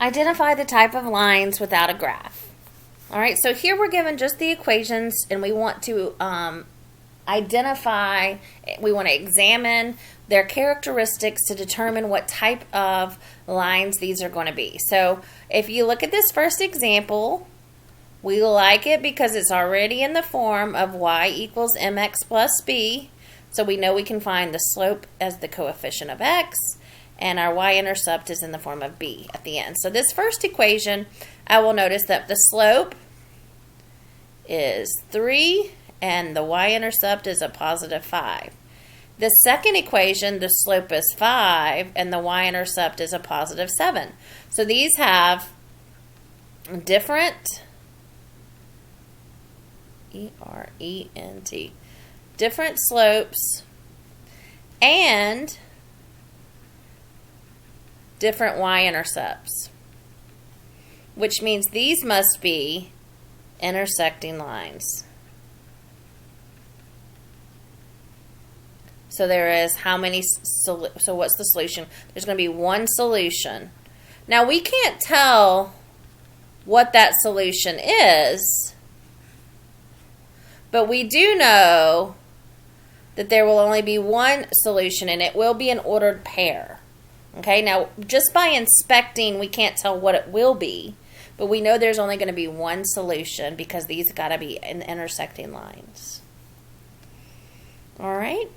Identify the type of lines without a graph. All right, so here we're given just the equations, and we want to identify, we want to examine their characteristics to determine what type of lines these are going to be. So if you look at this first example, we like it because it's already in the form of y equals mx plus b. So we know we can find the slope as the coefficient of x, and our y-intercept is in the form of b at the end. So this first equation, I will notice that the slope is 3 and the y-intercept is a positive 5. The second equation, the slope is 5 and the y-intercept is a positive 7. So these have different different slopes and different y-intercepts, which means these must be intersecting lines. So there is how many, so what's the solution? There's going to be one solution. Now we can't tell what that solution is, but we do know that there will only be one solution, and it will be an ordered pair. Okay, now just by inspecting, we can't tell what it will be, but we know there's only going to be one solution because these got to be in intersecting lines. All right,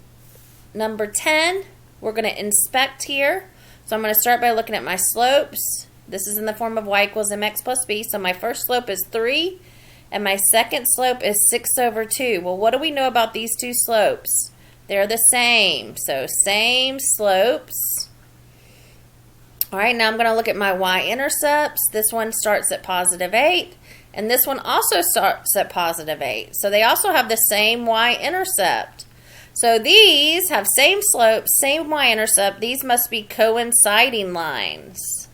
number 10, we're going to inspect here. So I'm going to start by looking at my slopes. This is in the form of y equals mx plus b. So my first slope is 3, and my second slope is 6 over 2. Well, what do we know about these two slopes? They're the same, so same slopes. All right, now I'm going to look at my y-intercepts. This one starts at positive 8, and this one also starts at positive 8. So they also have the same y-intercept. So these have same slope, same y-intercept. These must be coinciding lines,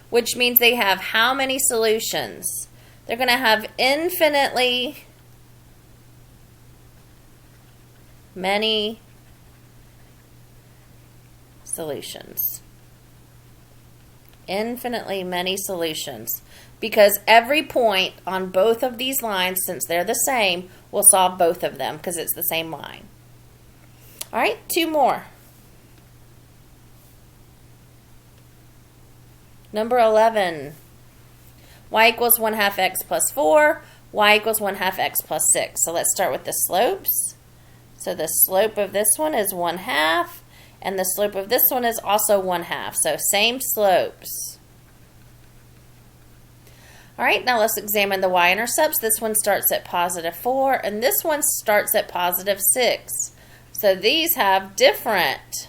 which means they have how many solutions? They're going to have infinitely many solutions. Infinitely many solutions. Because every point on both of these lines, since they're the same, will solve both of them because it's the same line. All right, 2 more. Number 11. Y equals 1/2 x plus 4. Y equals 1/2 x plus 6. So let's start with the slopes. So the slope of this one is 1/2. And the slope of this one is also 1/2. So same slopes. All right, now let's examine the y-intercepts. This one starts at positive 4, and this one starts at positive 6. So these have different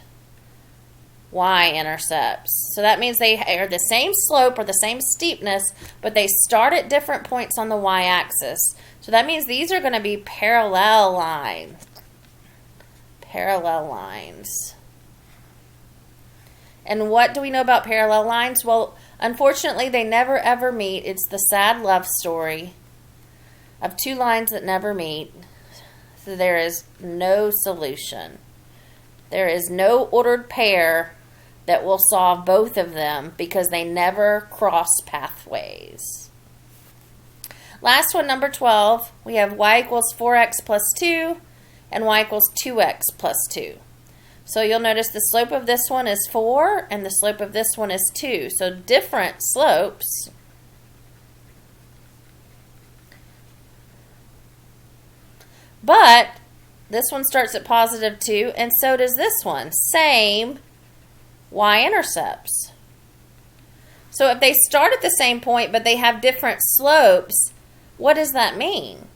y-intercepts. So that means they are the same slope or the same steepness, but they start at different points on the y-axis. So that means these are going to be parallel lines. Parallel lines. And what do we know about parallel lines? Well, unfortunately, they never ever meet. It's the sad love story of two lines that never meet. So there is no solution. There is no ordered pair that will solve both of them because they never cross pathways. Last one, number 12, we have y equals 4x plus 2 and y equals 2x plus 2. So you'll notice the slope of this one is 4 and the slope of this one is 2. So different slopes. But this one starts at positive 2 and so does this one. Same y-intercepts. So if they start at the same point but they have different slopes, what does that mean?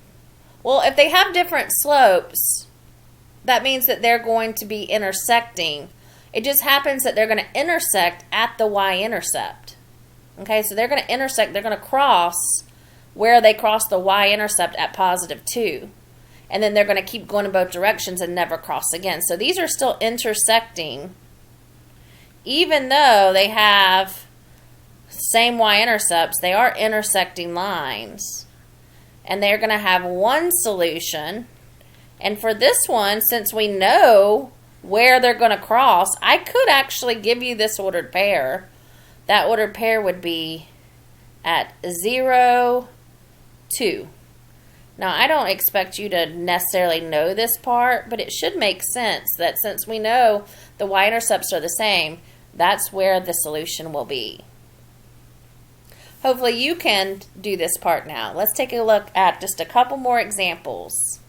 Well, if they have different slopes, that means that they're going to be intersecting. It just happens that they're going to intersect at the y-intercept. Okay, so they're going to intersect, they're going to cross where they cross the y-intercept at positive 2. And then they're going to keep going in both directions and never cross again. So these are still intersecting, even though they have same y-intercepts, they are intersecting lines. And they're going to have one solution. And for this one, since we know where they're going to cross, I could actually give you this ordered pair. That ordered pair would be at 0, 2. Now, I don't expect you to necessarily know this part, but it should make sense that since we know the y-intercepts are the same, that's where the solution will be. Hopefully you can do this part now. Let's take a look at just a couple more examples.